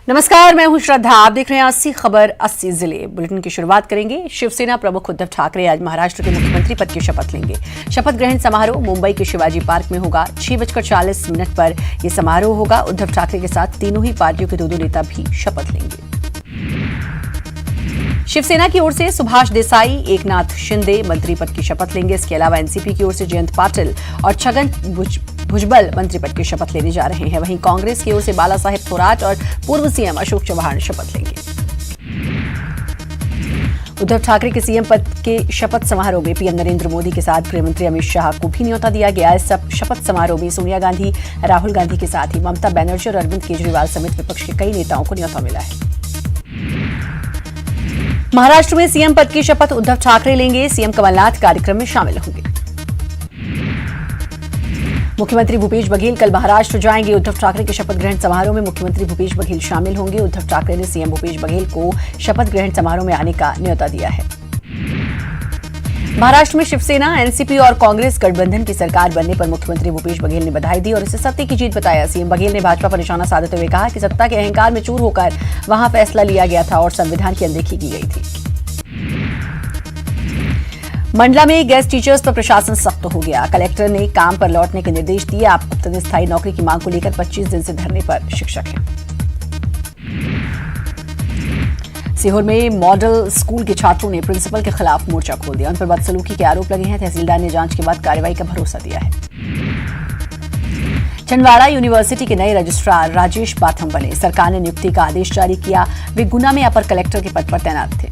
नमस्कार, मैं हूं श्रद्धा। आप देख रहे हैं 80 खबर 80 जिले। बुलेटिन की शुरुआत करेंगे। शिवसेना प्रमुख उद्धव ठाकरे आज महाराष्ट्र के मुख्यमंत्री पद की शपथ लेंगे। शपथ ग्रहण समारोह मुंबई के शिवाजी पार्क में होगा। 6:40 पर यह समारोह होगा। उद्धव ठाकरे के साथ तीनों ही पार्टियों के दो नेता भी शपथ लेंगे। शिवसेना की ओर से सुभाष देसाई, एकनाथ शिंदे मंत्री पद की शपथ लेंगे। इसके अलावा एनसीपी की ओर से जयंत पाटिल और छगन भुजबल मंत्री पद की शपथ लेने जा रहे हैं। वहीं कांग्रेस की ओर से बाला साहेब थोराट और पूर्व सीएम अशोक चव्हाण शपथ लेंगे। उद्धव ठाकरे के सीएम पद के शपथ समारोह में पीएम नरेंद्र मोदी के साथ गृहमंत्री अमित शाह को भी न्योता दिया गया। इस शपथ समारोह में सोनिया गांधी, राहुल गांधी के साथ ही ममता बनर्जी और अरविंद केजरीवाल समेत विपक्ष के कई नेताओं को न्योता मिला है। महाराष्ट्र में सीएम पद की शपथ उद्धव ठाकरे लेंगे। सीएम कमलनाथ कार्यक्रम में शामिल होंगे। मुख्यमंत्री भूपेश बघेल कल महाराष्ट्र जाएंगे। उद्धव ठाकरे के शपथ ग्रहण समारोह में मुख्यमंत्री भूपेश बघेल शामिल होंगे। उद्धव ठाकरे ने सीएम भूपेश बघेल को शपथ ग्रहण समारोह में आने का न्योता दिया है। महाराष्ट्र में शिवसेना, एनसीपी और कांग्रेस गठबंधन की सरकार बनने पर मुख्यमंत्री भूपेश बघेल ने बधाई दी और इसे सत्य की जीत बताया। सीएम बघेल ने भाजपा पर निशाना साधते हुए कहा कि सत्ता के अहंकार में चूर होकर वहां फैसला लिया गया था और संविधान की अनदेखी की गई थी। मंडला में गेस्ट टीचर्स पर प्रशासन सख्त हो गया। कलेक्टर ने काम पर लौटने के निर्देश दिए। आपको स्थायी नौकरी की मांग को लेकर 25 दिन से धरने पर शिक्षक हैं। सीहोर में मॉडल स्कूल के छात्रों ने प्रिंसिपल के खिलाफ मोर्चा खोल दिया। उन पर बदसलूकी के आरोप लगे हैं। तहसीलदार ने जांच के बाद कार्रवाई का भरोसा दिया है। छिंदवाड़ा यूनिवर्सिटी के नए रजिस्ट्रार राजेश बाथम बने। सरकार ने नियुक्ति का आदेश जारी किया। वे गुना में अपर कलेक्टर के पद पर तैनात थे।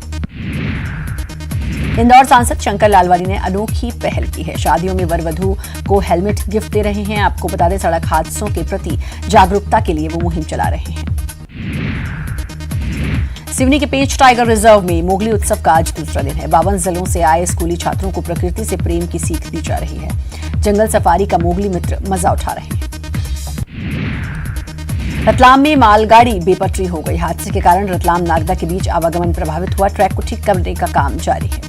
इंदौर सांसद शंकर लालवानी ने अनोखी पहल की है। शादियों में वर वधू को हेलमेट गिफ्ट दे रहे हैं। आपको बता दें, सड़क हादसों के प्रति जागरूकता के लिए वो मुहिम चला रहे हैं। सिवनी के पेंच टाइगर रिजर्व में मोगली उत्सव का आज दूसरा दिन है। 52 जिलों से आए स्कूली छात्रों को प्रकृति से प्रेम की सीख दी जा रही है। जंगल सफारी का मोगली मित्र मजा उठा रहे हैं। रतलाम में मालगाड़ी बेपटरी हो गई। हादसे के कारण रतलाम नागदा के बीच आवागमन प्रभावित हुआ। ट्रैक को ठीक करने का काम जारी है।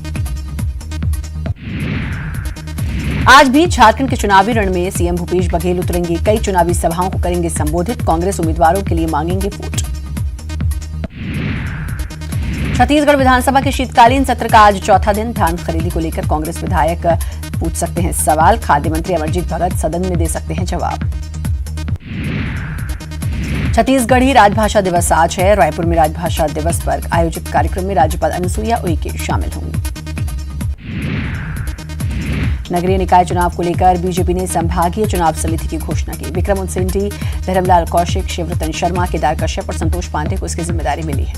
आज भी झारखंड के चुनावी रण में सीएम भूपेश बघेल उतरेंगे। कई चुनावी सभाओं को करेंगे संबोधित। कांग्रेस उम्मीदवारों के लिए मांगेंगे वोट। छत्तीसगढ़ विधानसभा के शीतकालीन सत्र का आज चौथा दिन। धान खरीदी को लेकर कांग्रेस विधायक पूछ सकते हैं सवाल। खाद्य मंत्री अमरजीत भगत सदन में दे सकते हैं जवाब। छत्तीसगढ़ी राजभाषा दिवस आज है। रायपुर में राजभाषा दिवस पर आयोजित कार्यक्रम में राज्यपाल अनुसुईया उइके शामिल होंगी। नगरीय निकाय चुनाव को लेकर बीजेपी ने संभागीय चुनाव समिति की घोषणा की। विक्रम उसेंडी, धर्मलाल कौशिक, शिवरतन शर्मा, केदार कश्यप और संतोष पांडे को इसकी जिम्मेदारी मिली है।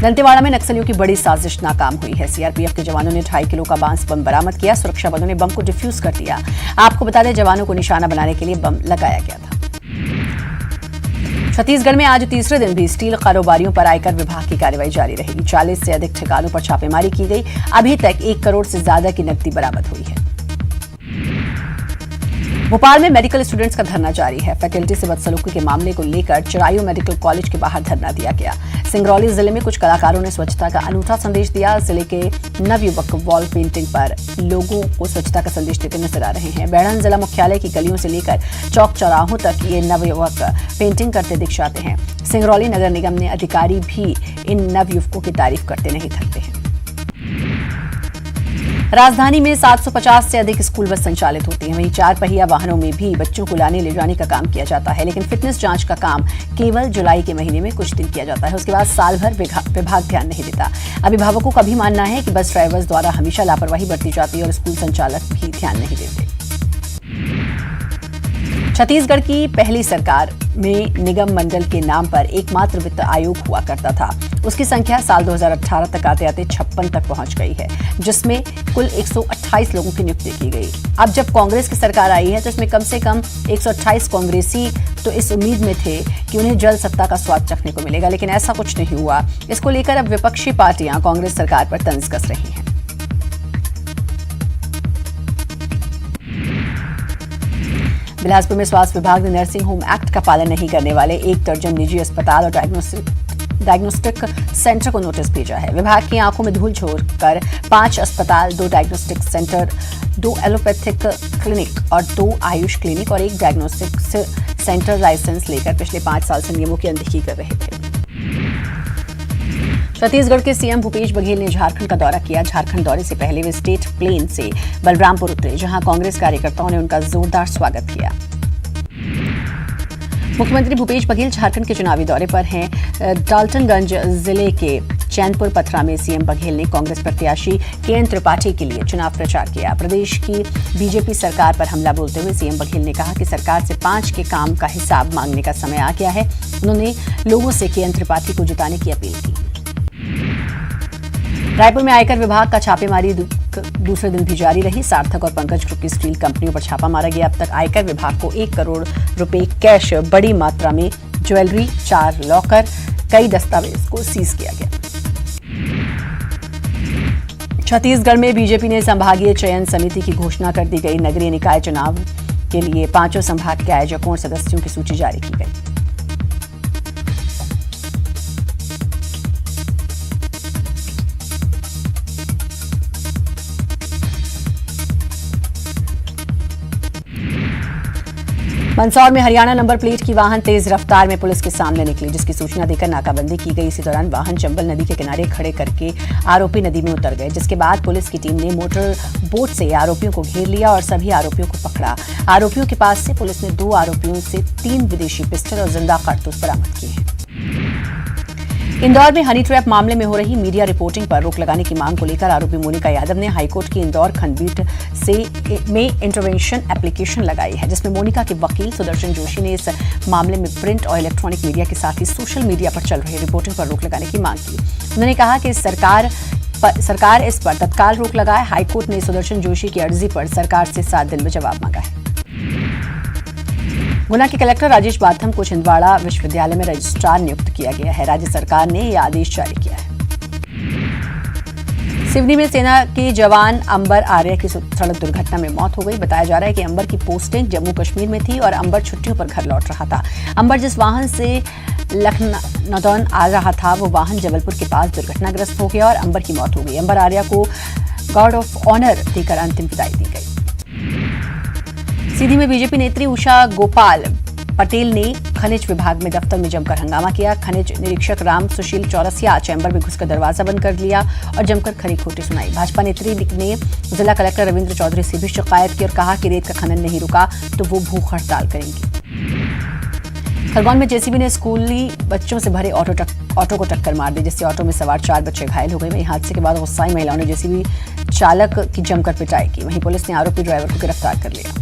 दंतेवाड़ा में नक्सलियों की बड़ी साजिश नाकाम हुई है। सीआरपीएफ के जवानों ने 2.5 किलो का बांस बम बरामद किया। सुरक्षा बलों ने बम को डिफ्यूज कर दिया। आपको बता दें, जवानों को निशाना बनाने के लिए बम लगाया गया था। छत्तीसगढ़ में आज तीसरे दिन भी स्टील कारोबारियों पर आयकर विभाग की कार्रवाई जारी रहेगी। 40 से अधिक ठिकानों पर छापेमारी की गई। अभी तक 1 करोड़ से ज्यादा की नकदी बरामद हुई है। भोपाल में मेडिकल स्टूडेंट्स का धरना जारी है। फैकल्टी से बदसलूकी के मामले को लेकर चिरायू मेडिकल कॉलेज के बाहर धरना दिया गया। सिंगरौली जिले में कुछ कलाकारों ने स्वच्छता का अनूठा संदेश दिया। जिले के नवयुवक वॉल पेंटिंग पर लोगों को स्वच्छता का संदेश देते नजर आ रहे हैं। बैढ़न जिला मुख्यालय की गलियों से लेकर चौक चौराहों तक ये नवयुवक पेंटिंग करते दिख जाते हैं। सिंगरौली नगर निगम ने अधिकारी भी इन नवयुवकों की तारीफ करते नहीं थकते हैं। राजधानी में 750 से अधिक स्कूल बस संचालित होती हैं। वहीं 4 पहिया वाहनों में भी बच्चों को लाने ले जाने का काम किया जाता है। लेकिन फिटनेस जांच का काम केवल जुलाई के महीने में कुछ दिन किया जाता है। उसके बाद साल भर विभाग ध्यान नहीं देता। अभिभावकों का भी मानना है कि बस ड्राइवर्स द्वारा हमेशा लापरवाही बरती जाती है और स्कूल संचालक भी ध्यान नहीं देते। छत्तीसगढ़ की पहली सरकार में निगम मंडल के नाम पर एकमात्र वित्त आयोग हुआ करता था। उसकी संख्या साल 2018 तक आते आते 56 तक पहुंच गई है, जिसमें कुल 128 लोगों की नियुक्ति की गई। अब जब कांग्रेस की सरकार आई है तो इसमें कम से कम 128 कांग्रेसी तो इस उम्मीद में थे कि उन्हें जल्द सत्ता का स्वाद चखने को मिलेगा, लेकिन ऐसा कुछ नहीं हुआ। इसको लेकर अब विपक्षी पार्टियां कांग्रेस सरकार पर तंज कस रही हैं। बिलासपुर में स्वास्थ्य विभाग ने नर्सिंग होम एक्ट का पालन नहीं करने वाले 1 दर्जन निजी अस्पताल और डायग्नोस्टिक सेंटर को नोटिस भेजा है। विभाग की आंखों में धूल छोड़कर 5 अस्पताल, 2 डायग्नोस्टिक सेंटर, 2 एलोपैथिक क्लिनिक और 2 आयुष क्लिनिक और 1 डायग्नोस्टिक सेंटर लाइसेंस लेकर पिछले 5 साल से नियमों की अनदेखी कर रहे थे। छत्तीसगढ़ के सीएम भूपेश बघेल ने झारखंड का दौरा किया। झारखंड दौरे से पहले वे स्टेट प्लेन से बलरामपुर उतरे, जहां कांग्रेस कार्यकर्ताओं ने उनका जोरदार स्वागत किया। मुख्यमंत्री भूपेश बघेल झारखंड के चुनावी दौरे पर हैं। डाल्टनगंज जिले के चैनपुर पथरा में सीएम बघेल ने कांग्रेस प्रत्याशी के त्रिपाठी के लिए चुनाव प्रचार किया। प्रदेश की बीजेपी सरकार पर हमला बोलते हुए सीएम बघेल ने कहा कि सरकार से 5 के काम का हिसाब मांगने का समय आ गया है। उन्होंने लोगों से के त्रिपाठी को जिताने की अपील की। रायपुर में आयकर विभाग का छापेमारी दूसरे दिन भी जारी रही। सार्थक और पंकज ग्रुप की स्टील कंपनियों पर छापा मारा गया। अब तक आयकर विभाग को 1 करोड़ रुपए कैश, बड़ी मात्रा में ज्वेलरी, 4 लॉकर, कई दस्तावेज को सीज किया गया। छत्तीसगढ़ में बीजेपी ने संभागीय चयन समिति की घोषणा कर दी गई। नगरीय निकाय चुनाव के लिए 5 संभाग के आयोजकों और सदस्यों की सूची जारी की गई। मंदसौर में हरियाणा नंबर प्लेट की वाहन तेज रफ्तार में पुलिस के सामने निकली, जिसकी सूचना देकर नाकाबंदी की गई। इसी दौरान वाहन चंबल नदी के किनारे खड़े करके आरोपी नदी में उतर गए, जिसके बाद पुलिस की टीम ने मोटर बोट से आरोपियों को घेर लिया और सभी आरोपियों को पकड़ा। आरोपियों के पास से पुलिस ने 2 आरोपियों से 3 विदेशी पिस्टल और जिंदा कारतूस बरामद किए हैं। इंदौर में हनी ट्रैप मामले में हो रही मीडिया रिपोर्टिंग पर रोक लगाने की मांग को लेकर आरोपी मोनिका यादव ने हाईकोर्ट की इंदौर खंडपीठ में इंटरवेंशन एप्लीकेशन लगाई है, जिसमें मोनिका के वकील सुदर्शन जोशी ने इस मामले में प्रिंट और इलेक्ट्रॉनिक मीडिया के साथ ही सोशल मीडिया पर चल रही रिपोर्टिंग पर रोक लगाने की मांग की। उन्होंने कहा कि सरकार इस पर तत्काल रोक लगाए। हाईकोर्ट ने सुदर्शन जोशी की अर्जी पर सरकार से 7 दिन में जवाब मांगा है। गुना के कलेक्टर राजेश बाथम को छिंदवाड़ा विश्वविद्यालय में रजिस्ट्रार नियुक्त किया गया है। राज्य सरकार ने यह आदेश जारी किया है। सिवनी में सेना के जवान अंबर आर्य की सड़क दुर्घटना में मौत हो गई। बताया जा रहा है कि अंबर की पोस्टिंग जम्मू कश्मीर में थी और अंबर छुट्टियों पर घर लौट रहा था। अंबर जिस वाहन से लखनऊ आ रहा था, वो वाहन जबलपुर के पास दुर्घटनाग्रस्त हो गया और अंबर की मौत हो गई। अंबर आर्य को गार्ड ऑफ ऑनर देकर अंतिम विदाई दी गई। सीधी में बीजेपी नेत्री उषा गोपाल पटेल ने खनिज विभाग में दफ्तर में जमकर हंगामा किया। खनिज निरीक्षक राम सुशील चौरसिया चैम्बर में घुसकर दरवाजा बंद कर लिया और जमकर खरी खोटी सुनाई। भाजपा नेत्री ने जिला कलेक्टर रविंद्र चौधरी से भी शिकायत की और कहा कि रेत का खनन नहीं रुका तो वो भूख हड़ताल करेंगी। खरगोन में जेसीबी ने स्कूली बच्चों से भरे ऑटो को टक्कर मार दी, जिससे ऑटो में सवार 4 बच्चे घायल हो गए। वहीं हादसे के बाद गुस्साई महिलाओं ने जेसीबी चालक की जमकर पिटाई की। वहीं पुलिस ने आरोपी ड्राइवर को गिरफ्तार कर लिया।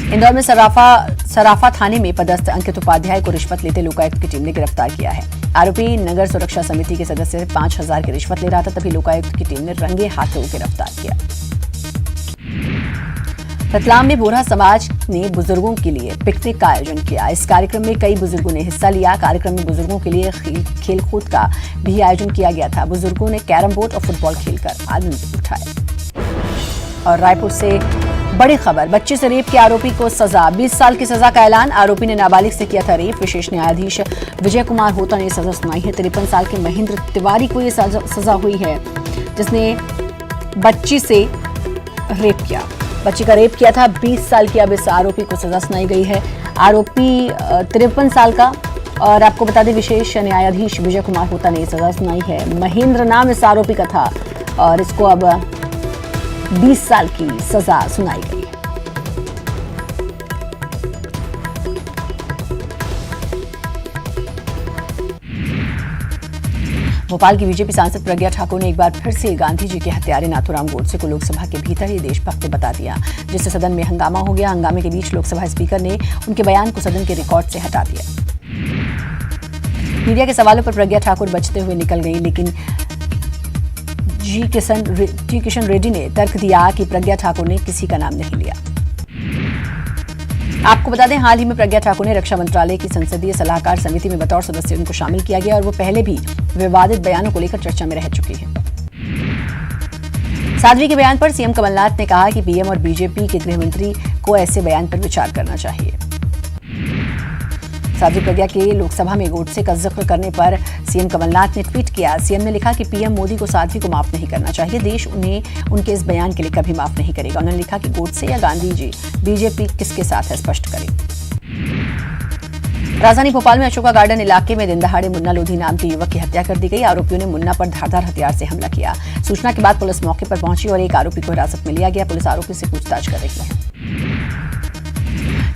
इंदौर में सराफा थाने में पदस्थ अंकित उपाध्याय को रिश्वत लेते लोकायुक्त की टीम ने गिरफ्तार किया है। आरोपी नगर सुरक्षा समिति के सदस्य से 5,000 की रिश्वत ले रहा था, तभी लोकायुक्त की टीम ने रंगे हाथों गिरफ्तार किया। रतलाम में बोरा समाज ने बुजुर्गों के लिए पिकनिक का आयोजन किया। इस कार्यक्रम में कई बुजुर्गों ने हिस्सा लिया। कार्यक्रम में बुजुर्गों के लिए खेलकूद का भी आयोजन किया गया था। बुजुर्गों ने कैरम बोर्ड और फुटबॉल खेलकर आनंद उठाया। और रायपुर से बड़ी खबर, बच्चे से रेप के आरोपी को सजा, 20 साल की सजा का ऐलान। आरोपी ने नाबालिग से किया था रेप। विशेष न्यायाधीश विजय कुमार होता ने सजा सुनाई है। 53 साल के महेंद्र तिवारी को यह सजा हुई है, जिसने बच्ची से रेप किया। बच्ची का रेप किया था। 20 साल की अब इस आरोपी को सजा सुनाई गई है। आरोपी 53 साल का, और आपको बता दें विशेष न्यायाधीश विजय कुमार होता ने सजा सुनाई है। महेंद्र नाम इस आरोपी का था और इसको अब 20 साल की सजा सुनाई गई। भोपाल की बीजेपी सांसद प्रज्ञा ठाकुर ने एक बार फिर से गांधी जी के हत्यारे नाथूराम गोडसे को लोकसभा के भीतर ही देशभक्त बता दिया, जिससे सदन में हंगामा हो गया। हंगामे के बीच लोकसभा स्पीकर ने उनके बयान को सदन के रिकॉर्ड से हटा दिया। मीडिया के सवालों पर प्रज्ञा ठाकुर बचते हुए निकल गई, लेकिन जी किशन रेड्डी ने तर्क दिया कि प्रज्ञा ठाकुर ने किसी का नाम नहीं लिया। आपको बता दें, हाल ही में प्रज्ञा ठाकुर ने रक्षा मंत्रालय की संसदीय सलाहकार समिति में बतौर सदस्य उनको शामिल किया गया और वो पहले भी विवादित बयानों को लेकर चर्चा में रह चुकी हैं। साध्वी के बयान पर सीएम कमलनाथ ने कहा कि पीएम और बीजेपी के गृह मंत्री को ऐसे बयान पर विचार करना चाहिए। साध्वी प्रज्ञा के लोकसभा में गोडसे का जिक्र करने पर सीएम कमलनाथ ने ट्वीट किया। सीएम ने लिखा कि पीएम मोदी को साध्वी को माफ नहीं करना चाहिए, देश उन्हें उनके इस बयान के लिए कभी माफ नहीं करेगा। उन्होंने लिखा कि गोडसे या गांधी जी, बीजेपी किसके साथ है स्पष्ट करें। राजधानी भोपाल में अशोका गार्डन इलाके में दिन दहाड़े मुन्ना लोधी नाम के युवक की हत्या कर दी गई। आरोपियों ने मुन्ना पर धारदार हथियार से हमला किया। सूचना के बाद पुलिस मौके पर पहुंची और एक आरोपी को हिरासत में लिया गया। पुलिस आरोपी से पूछताछ कर रही है।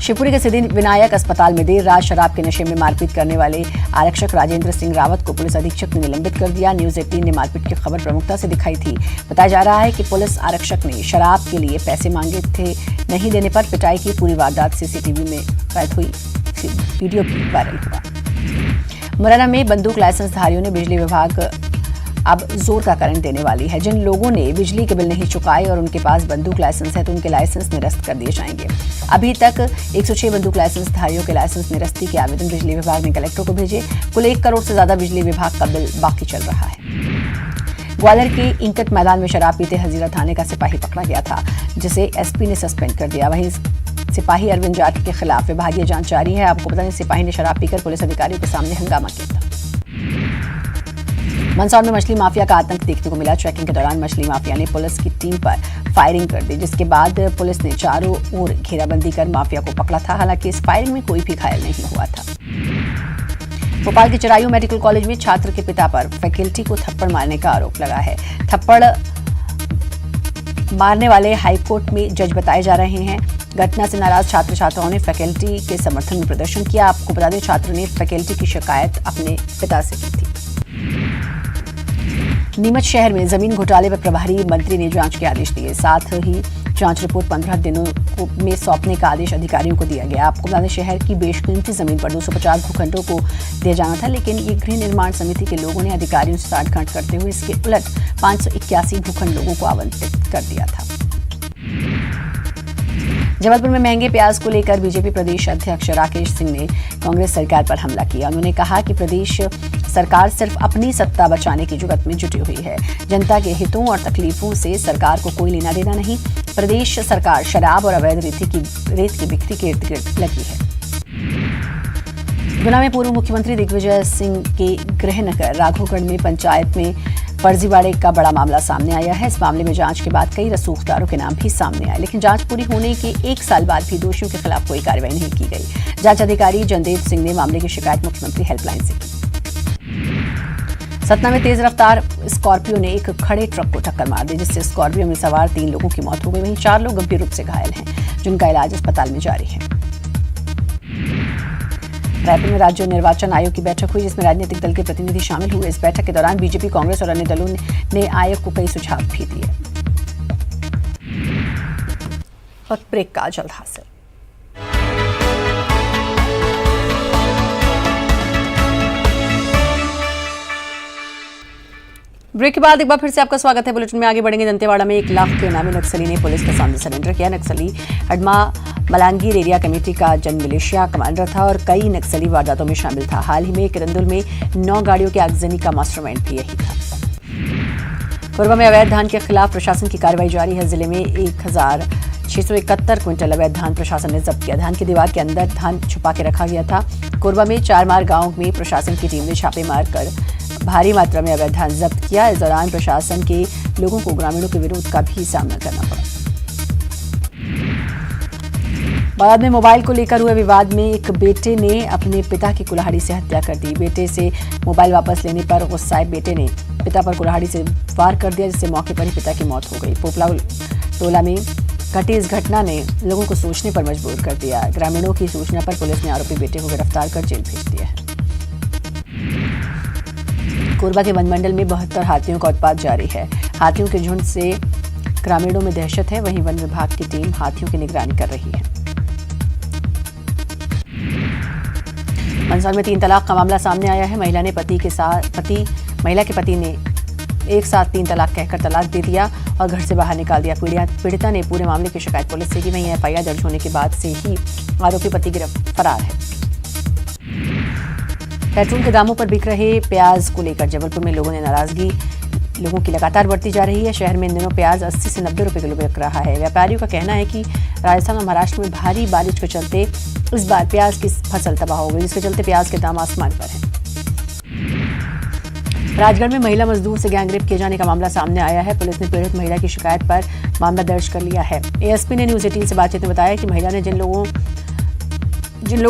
शिवपुरी के सिद्धि विनायक अस्पताल में देर रात शराब के नशे में मारपीट करने वाले आरक्षक राजेंद्र सिंह रावत को पुलिस अधीक्षक ने निलंबित कर दिया। न्यूज 18 ने मारपीट की खबर प्रमुखता से दिखाई थी। बताया जा रहा है कि पुलिस आरक्षक ने शराब के लिए पैसे मांगे थे, नहीं देने पर पिटाई की। पूरी वारदात सीसीटीवी में कैद हुई, वीडियो भी वायरल हुआ। मुरैना में बंदूक लाइसेंसधारियों ने बिजली विभाग अब जोर का करंट देने वाली है। जिन लोगों ने बिजली के बिल नहीं चुकाए और उनके पास बंदूक लाइसेंस है तो उनके लाइसेंस निरस्त कर दिए जाएंगे। अभी तक 106 बंदूक लाइसेंसधारियों के लाइसेंस निरस्ती के आवेदन बिजली विभाग ने कलेक्टर को भेजे। कुल 1 करोड़ से ज्यादा बिजली विभाग का बिल बाकी चल रहा है। ग्वालियर के इंकट मैदान में शराब पीते हजीरा थाने का सिपाही पकड़ा गया था, जिसे एसपी ने सस्पेंड कर दिया। वहीं सिपाही अरविंद जाट के खिलाफ विभागीय जांच जारी है। आपको बता दें, सिपाही ने शराब पीकर पुलिस अधिकारियों के सामने हंगामा किया था। मंदसौर में मछली माफिया का आतंक देखने को मिला। चेकिंग के दौरान मछली माफिया ने पुलिस की टीम पर फायरिंग कर दी, जिसके बाद पुलिस ने चारों ओर घेराबंदी कर माफिया को पकड़ा था। हालांकि इस फायरिंग में कोई भी घायल नहीं हुआ था। भोपाल के चिरायू मेडिकल कॉलेज में छात्र के पिता पर फैकल्टी को थप्पड़ मारने का आरोप लगा है। थप्पड़ मारने वाले हाईकोर्ट में जज बताए जा रहे हैं। घटना से नाराज छात्र छात्राओं ने फैकल्टी के समर्थन में प्रदर्शन किया। आपको बता दें, छात्र ने फैकल्टी की शिकायत अपने पिता से की थी। नीमच शहर में जमीन घोटाले पर प्रभारी मंत्री ने जांच के आदेश दिए। साथ ही जांच रिपोर्ट 15 दिनों में सौंपने का आदेश अधिकारियों को दिया गया। आपको बता दें, शहर की बेशकीमती जमीन पर 250 भूखंडों को दिया जाना था, लेकिन ये गृह निर्माण समिति के लोगों ने अधिकारियों से साठगांठ करते हुए इसके उलट 581 भूखंड लोगों को आवंटित कर दिया था। जबलपुर में महंगे प्याज को लेकर बीजेपी प्रदेश अध्यक्ष राकेश सिंह ने कांग्रेस सरकार पर हमला किया। उन्होंने कहा कि प्रदेश सरकार सिर्फ अपनी सत्ता बचाने की जुगत में जुटी हुई है। जनता के हितों और तकलीफों से सरकार को कोई लेना देना नहीं। प्रदेश सरकार शराब और अवैध रेत की बिक्री के इर्द गिर्द लगी है। गुना में पूर्व मुख्यमंत्री दिग्विजय सिंह के गृहनगर राघोगढ़ में पंचायत में फर्जीवाड़े का बड़ा मामला सामने आया है। इस मामले में जांच के बाद कई रसूखदारों के नाम भी सामने आए, लेकिन जांच पूरी होने के 1 साल बाद भी दोषियों के खिलाफ कोई कार्रवाई नहीं की गई। जांच अधिकारी जनदेव सिंह ने मामले की शिकायत मुख्यमंत्री हेल्पलाइन से की। सतना में तेज रफ्तार स्कॉर्पियो ने एक खड़े ट्रक को टक्कर मार दी, जिससे स्कॉर्पियो में सवार 3 लोगों की मौत हो गई। वहीं 4 लोग गंभीर रूप से घायल हैं, जिनका इलाज अस्पताल में जारी है। रायपुर में राज्य निर्वाचन आयोग की बैठक हुई, जिसमें राजनीतिक दल के प्रतिनिधि शामिल हुए। इस बैठक के दौरान बीजेपी, कांग्रेस और अन्य दलों ने आयोग को कई सुझाव भी दिए। वक्त ब्रेक का जल्द हासिल। ब्रेक के बाद एक बार फिर से आपका स्वागत है। बुलेटिन में आगे बढ़ेंगे। दंतेवाड़ा में 1 लाख के नामी नक्सली ने पुलिस के सामने सरेंडर किया। नक्सली हडमा मलांगीर एरिया कमेटी का जन मिलिशिया कमांडर था और कई नक्सली वारदातों में शामिल था। हाल ही में किरंदुल में 9 गाड़ियों की आगजनी का मास्टरमाइंड भी यही था। कोरबा में अवैध धान के खिलाफ प्रशासन की कार्रवाई जारी है। जिले में 1671 क्विंटल अवैध धान प्रशासन ने जब्त किया। धान की दीवार के अंदर धान छुपा के रखा गया था। कोरबा में 4 मार गांव में प्रशासन की टीम ने छापे मारकर भारी मात्रा में अवैध धान जब्त किया। इस दौरान प्रशासन के लोगों को ग्रामीणों के विरोध का भी सामना करना पड़ा। बाद में मोबाइल को लेकर हुए विवाद में एक बेटे ने अपने पिता की कुल्हाड़ी से हत्या कर दी। बेटे से मोबाइल वापस लेने पर गुस्साए बेटे ने पिता पर कुल्हाड़ी से वार कर दिया, जिससे मौके पर ही पिता की मौत हो गई। पोपला टोला में घटी इस घटना ने लोगों को सोचने पर मजबूर कर दिया। ग्रामीणों की सूचना पर पुलिस ने आरोपी बेटे को गिरफ्तार कर जेल भेज दिया है। कोरबा के वनमंडल में 72 हाथियों का उत्पात जारी है। हाथियों के झुंड से ग्रामीणों में दहशत है। वहीं वन विभाग की टीम हाथियों की निगरानी कर रही है। मंदसौर में 3 तलाक का मामला सामने आया है। महिला के पति ने एक साथ 3 तलाक कहकर तलाक दे दिया और घर से बाहर निकाल दिया। पीड़िता ने पूरे मामले की शिकायत पुलिस से की। वहीं एफआईआर दर्ज होने के बाद से ही आरोपी पति फरार है। पेट्रोल के दामों पर बिक रहे प्याज को लेकर जबलपुर में लोगों ने नाराजगी लोगों की लगातार बढ़ती जा रही है। शहर में इन दिनों प्याज 80 से 90 रुपए किलो बिक रहा है। व्यापारियों का कहना है कि राजस्थान और महाराष्ट्र में भारी बारिश के चलते इस बार प्याज की फसल तबाह हो गई, जिसके चलते प्याज के दाम आसमान पर हैं। राजगढ़ में महिला मजदूर से गैंगरेप किए जाने का मामला सामने आया है। पुलिस ने पीड़ित महिला की शिकायत पर मामला दर्ज कर लिया है। एएसपी ने न्यूज 18 से बातचीत में बताया कि महिला ने जिन लोगों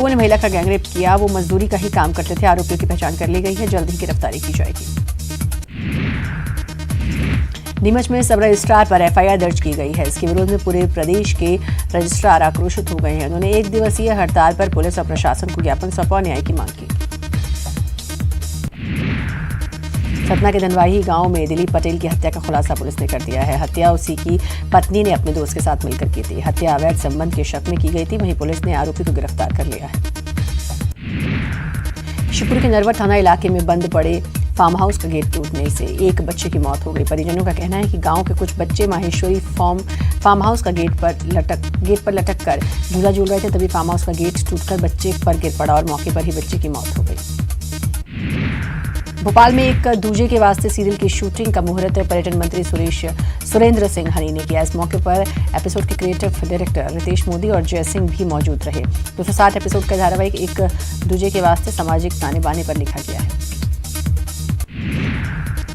ने महिला का गैंगरेप किया वो मजदूरी का ही काम करते थे। आरोपियों की पहचान कर ली गई है, जल्द ही गिरफ्तारी की जाएगी। नीमच में सब रजिस्ट्रार पर एफआईआर दर्ज की गई है। इसके विरोध में पूरे प्रदेश के रजिस्ट्रार आक्रोशित हो गए हैं। उन्होंने 1 दिवसीय हड़ताल पर पुलिस और प्रशासन को ज्ञापन सौंपा और न्याय की मांग की। सतना के धनवाही गांव में दिलीप पटेल की हत्या का खुलासा पुलिस ने कर दिया है। हत्या उसी की पत्नी ने अपने दोस्त के साथ मिलकर की थी। हत्या अवैध संबंध के शक में की गई थी। वहीं पुलिस ने आरोपी को गिरफ्तार कर लिया है। शिवपुरी के नरवर थाना इलाके में बंद पड़े फार्म हाउस का गेट टूटने से एक बच्चे की मौत हो गई। परिजनों का कहना है कि गांव के कुछ बच्चे माहेश्वरी फार्म हाउस का गेट पर लटक कर झूला झूल रहे थे, तभी फार्म हाउस का गेट टूटकर बच्चे पर गिर पड़ा और मौके पर ही बच्चे की मौत हो गई। भोपाल में एक दूजे के वास्ते सीरियल की शूटिंग का मुहूर्त पर्यटन मंत्री सुरेंद्र सिंह हनी ने किया। इस मौके पर एपिसोड के क्रिएटिव डायरेक्टर रितेश मोदी और जय सिंह भी मौजूद रहे। 260 एपिसोड का धारावाहिक एक दूजे के वास्ते सामाजिक ताने बाने पर लिखा गया है।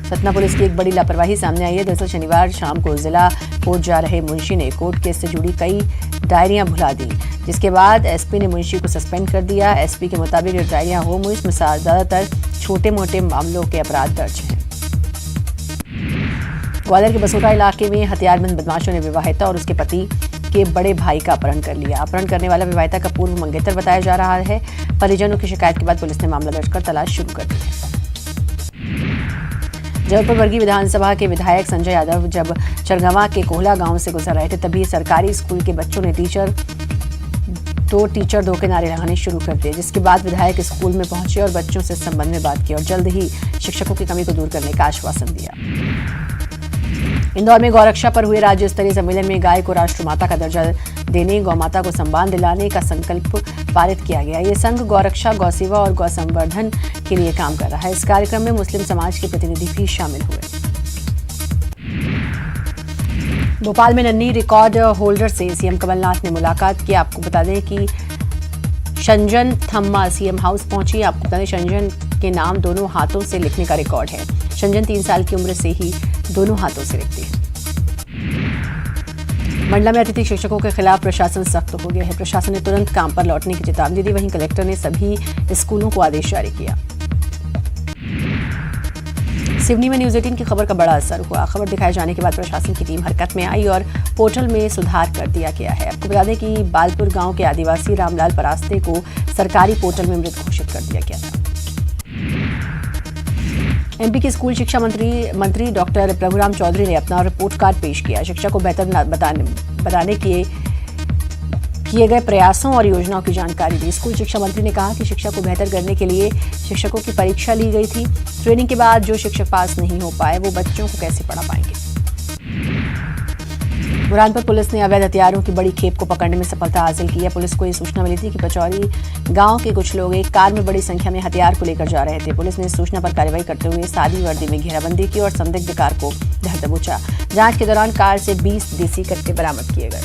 सतना पुलिस की एक बड़ी लापरवाही सामने आई है। दरअसल शनिवार शाम को जिला कोर्ट जा रहे मुंशी ने कोर्ट केस से जुड़ी कई डायरियां भुला दी, जिसके बाद एसपी ने मुंशी को सस्पेंड कर दिया। एसपी के मुताबिक ये डायरियां होम हुई, इसमें ज्यादातर छोटे मोटे मामलों के अपराध दर्ज हैं। ग्वालियर के बसोटा इलाके में हथियारबंद बदमाशों ने विवाहिता और उसके पति के बड़े भाई का अपहरण कर लिया। अपहरण करने वाला विवाहिता का पूर्व मंगेतर बताया जा रहा है। परिजनों की शिकायत के बाद पुलिस ने मामला दर्ज कर तलाश शुरू कर दी है। जबलपुर वर्गीय विधानसभा के विधायक संजय यादव जब चरगवां के कोहला गांव से गुजर रहे थे, तभी सरकारी स्कूल के बच्चों ने टीचर दो के नारे लगाने शुरू कर दिए, जिसके बाद विधायक स्कूल में पहुंचे और बच्चों से इस संबंध में बात की और जल्द ही शिक्षकों की कमी को दूर करने का आश्वासन दिया। इंदौर में गौरक्षा पर हुए राज्य स्तरीय सम्मेलन में गाय को राष्ट्रमाता का दर्जा देने, गौमाता को सम्मान दिलाने का संकल्प पारित किया गया। ये संघ गौरक्षा, गौसेवा और गौ संवर्धन के लिए काम कर रहा है। इस कार्यक्रम में मुस्लिम समाज के प्रतिनिधि भी शामिल हुए। भोपाल में नन्ही रिकॉर्ड होल्डर से सीएम कमलनाथ ने मुलाकात की। आपको बता दें कि शंजन थम्मा सीएम हाउस पहुंची। आपको बता दें शंजन के नाम दोनों हाथों से लिखने का रिकॉर्ड है। शंजन 3 साल की उम्र से ही दोनों हाथों से लिखती है। मंडला में अतिथि शिक्षकों के खिलाफ प्रशासन सख्त हो गया है। प्रशासन ने तुरंत काम पर लौटने की चेतावनी दी। वहीं कलेक्टर ने सभी स्कूलों को आदेश जारी किया। सिवनी में न्यूज 18 की खबर का बड़ा असर हुआ। खबर दिखाए जाने के बाद प्रशासन की टीम हरकत में आई और पोर्टल में सुधार कर दिया गया है। आपको बता दें कि बालपुर गांव के आदिवासी रामलाल परास्ते को सरकारी पोर्टल में मृत घोषित कर दिया गया था। एमपी के स्कूल शिक्षा मंत्री डॉक्टर प्रभुराम चौधरी ने अपना रिपोर्ट कार्ड पेश किया। शिक्षा को बेहतर बताने किए गए प्रयासों और योजनाओं की जानकारी दी। स्कूल शिक्षा मंत्री ने कहा कि शिक्षा को बेहतर करने के लिए शिक्षकों की परीक्षा ली गई थी। ट्रेनिंग के बाद जो शिक्षक पास नहीं हो पाए वो बच्चों को कैसे पढ़ा पाएंगे। बुरहानपुर पुलिस ने अवैध हथियारों की बड़ी खेप को पकड़ने में सफलता हासिल की है। पुलिस को ये सूचना मिली थी कि पचौरी गांव के कुछ लोग एक कार में बड़ी संख्या में हथियार को लेकर जा रहे थे। पुलिस ने इस सूचना पर कार्रवाई करते हुए सादी वर्दी में घेराबंदी की और संदिग्ध कार को धर दबोचा। जांच के दौरान कार से 20 देसी कट्टे बरामद किए गए।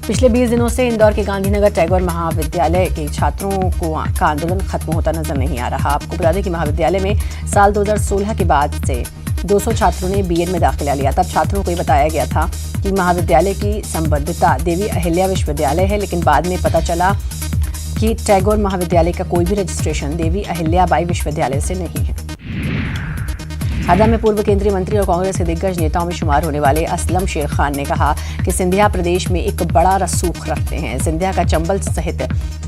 पिछले 20 दिनों से इंदौर के गांधीनगर टैगोर महाविद्यालय के छात्रों का आंदोलन खत्म होता नजर नहीं आ रहा। आपको बता दें कि महाविद्यालय में साल 2016 के बाद से 200 छात्रों ने बीएड में दाखिला लिया। तब छात्रों को ये बताया गया था कि महाविद्यालय की संबद्धता देवी अहिल्या विश्वविद्यालय है, लेकिन बाद में पता चला कि टैगोर महाविद्यालय का कोई भी रजिस्ट्रेशन देवी अहिल्याबाई विश्वविद्यालय से नहीं है। हरदा में पूर्व केंद्रीय मंत्री और कांग्रेस के दिग्गज नेताओं में शुमार होने वाले असलम शेर खान ने कहा कि सिंधिया प्रदेश में एक बड़ा रसूख रखते हैं। सिंधिया का चंबल सहित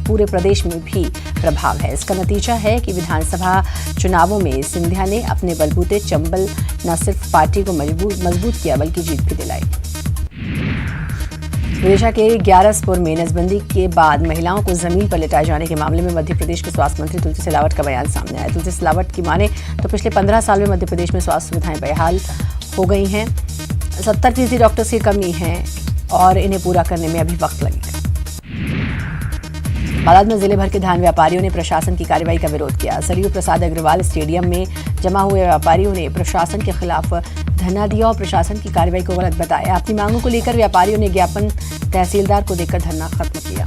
पूरे प्रदेश में भी प्रभाव है। इसका नतीजा है कि विधानसभा चुनावों में सिंधिया ने अपने बलबूते चंबल न सिर्फ पार्टी को मजबूत किया बल्कि जीत भी दिलाई। विदिशा के ग्यारसपुर में नसबंदी के बाद महिलाओं को जमीन पर लिटाए जाने के मामले में मध्य प्रदेश के स्वास्थ्य मंत्री तुलसी सिलावट का बयान सामने आया। तुलसी सिलावट की माने तो पिछले 15 साल में मध्य प्रदेश में स्वास्थ्य सुविधाएं बेहाल हो गई हैं। 70% डॉक्टर्स की कमी है और इन्हें पूरा करने में अभी वक्त लगेगा। बालाद में जिले भर के धान व्यापारियों ने प्रशासन की कार्रवाई का विरोध किया। सरयू प्रसाद अग्रवाल स्टेडियम में जमा हुए व्यापारियों ने प्रशासन के खिलाफ धरना दिया और प्रशासन की कार्रवाई को गलत बताया। अपनी मांगों को लेकर व्यापारियों ने ज्ञापन तहसीलदार को देकर धरना खत्म किया।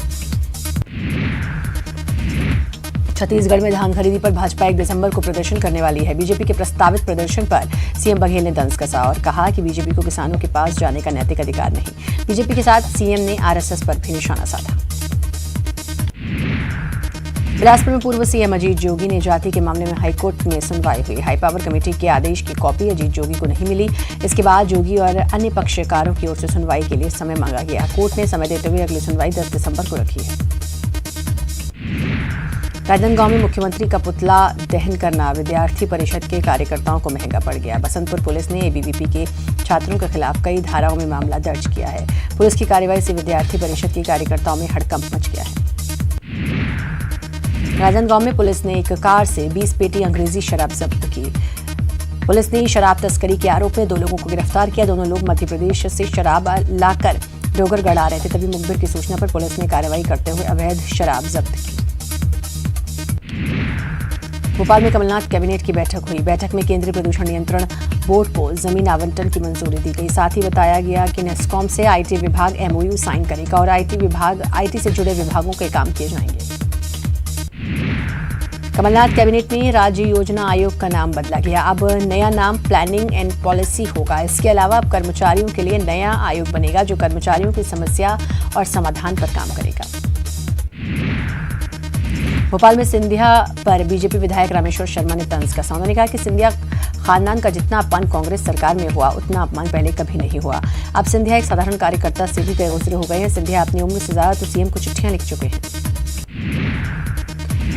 छत्तीसगढ़ में धान खरीदी पर भाजपा 1 दिसंबर को प्रदर्शन करने वाली है। बीजेपी के प्रस्तावित प्रदर्शन पर सीएम बघेल ने तंज कसा और कहा कि बीजेपी को किसानों के पास जाने का नैतिक अधिकार नहीं। बीजेपी के साथ सीएम ने आरएसएस पर भी निशाना साधा। बिलासपुर में पूर्व सीएम अजीत जोगी ने जाति के मामले में हाईकोर्ट में सुनवाई हुई। हाई पावर कमेटी के आदेश की कॉपी अजीत जोगी को नहीं मिली। इसके बाद जोगी और अन्य पक्षकारों की ओर से सुनवाई के लिए समय मांगा गया। कोर्ट ने समय देते हुए अगली सुनवाई 10 दिसंबर को रखी है। राजनांदगांव में मुख्यमंत्री का पुतला दहन करना विद्यार्थी परिषद के कार्यकर्ताओं को महंगा पड़ गया। बसंतपुर पुलिस ने एबीवीपी के छात्रों के खिलाफ कई धाराओं में मामला दर्ज किया है। पुलिस की कार्रवाई से विद्यार्थी परिषद के कार्यकर्ताओं में हड़कंप मच गया है। राजनांदगांव में पुलिस ने एक कार से 20 पेटी अंग्रेजी शराब जब्त की। पुलिस ने शराब तस्करी के आरोप में 2 लोगों को गिरफ्तार किया। दोनों लोग मध्य प्रदेश से शराब लाकर डोगरगढ़ आ रहे थे। तभी मुखबिर की सूचना पर पुलिस ने कार्रवाई करते हुए अवैध शराब जब्त की। भोपाल में कमलनाथ कैबिनेट की बैठक हुई। बैठक में केंद्रीय प्रदूषण नियंत्रण बोर्ड को जमीन आवंटन की मंजूरी दी गई। साथ ही बताया गया कि नेस्कॉम से आईटी विभाग एमओयू साइन करेगा और आईटी से जुड़े विभागों के काम किए जाएंगे। कमलनाथ कैबिनेट में राज्य योजना आयोग का नाम बदला गया। अब नया नाम प्लानिंग एंड पॉलिसी होगा। इसके अलावा अब कर्मचारियों के लिए नया आयोग बनेगा जो कर्मचारियों की समस्या और समाधान पर काम करेगा। भोपाल में सिंधिया पर बीजेपी विधायक रामेश्वर शर्मा ने तंज कसा। उन्होंने कहा कि सिंधिया खानदान का जितना अपमान कांग्रेस सरकार में हुआ उतना अपमान पहले कभी नहीं हुआ। अब सिंधिया एक साधारण कार्यकर्ता से भी बेगुजरे हो गए हैं। सिंधिया अपनी उम्र से ज्यादा तो सीएम को चिट्ठियां लिख चुके हैं।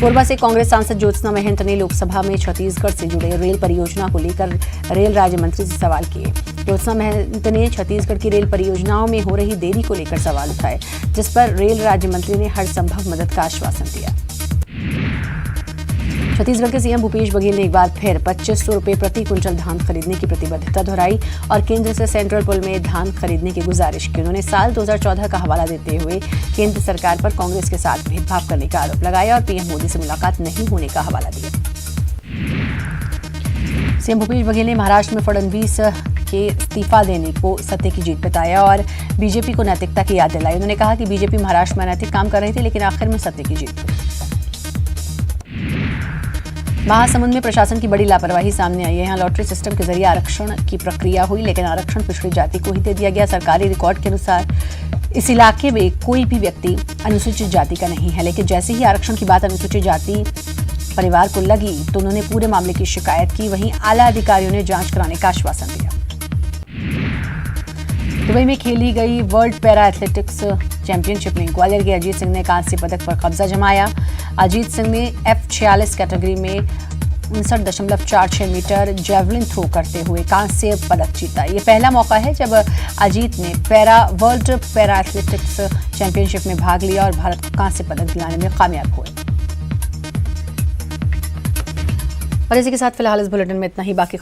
कोरबा से कांग्रेस सांसद ज्योत्सना महंत ने लोकसभा में छत्तीसगढ़ से जुड़े रेल परियोजना को लेकर रेल राज्य मंत्री से सवाल किए। ज्योत्सना महंत ने छत्तीसगढ़ की रेल परियोजनाओं में हो रही देरी को लेकर सवाल उठाए, जिस पर रेल राज्य मंत्री ने हर संभव मदद का आश्वासन दिया। छत्तीसगढ़ के सीएम भूपेश बघेल ने एक बार फिर 2500 रुपये प्रति क्विंटल धान खरीदने की प्रतिबद्धता दोहराई और केंद्र से सेंट्रल पुल में धान खरीदने की गुजारिश की। उन्होंने साल 2014 का हवाला देते हुए केंद्र सरकार पर कांग्रेस के साथ भेदभाव करने का आरोप लगाया और पीएम मोदी से मुलाकात नहीं होने का हवाला दिया। सीएम भूपेश बघेल ने महाराष्ट्र में फडणवीस के इस्तीफा देने को सत्य की जीत बताया और बीजेपी को नैतिकता की याद दिलाई। उन्होंने कहा कि बीजेपी महाराष्ट्र में अनैतिक काम कर रही थी, लेकिन आखिर में सत्य की जीत हुई। महासमुंद में प्रशासन की बड़ी लापरवाही सामने आई है। यहाँ लॉटरी सिस्टम के जरिए आरक्षण की प्रक्रिया हुई, लेकिन आरक्षण पिछड़ी जाति को ही दे दिया गया। सरकारी रिकॉर्ड के अनुसार इस इलाके में कोई भी व्यक्ति अनुसूचित जाति का नहीं है, लेकिन जैसे ही आरक्षण की बात अनुसूचित जाति परिवार को लगी तो उन्होंने पूरे मामले की शिकायत की। वहीं आला अधिकारियों ने जांच कराने का आश्वासन दिया। दुबई में खेली गई वर्ल्ड पैरा एथलेटिक्स चैंपियनशिप में ग्वालियर के अजीत सिंह ने कांस्य पदक पर कब्जा जमाया। अजीत सिंह ने F46 कैटेगरी में 59.46 मीटर जैवलिन थ्रो करते हुए कांस्य पदक जीता। ये पहला मौका है जब अजीत ने वर्ल्ड पैरा एथलेटिक्स चैंपियनशिप में भाग लिया और भारत को कांस्य पदक दिलाने में कामयाब हुए। और इसी के साथ फिलहाल इस बुलेटिन में इतना ही। बाकी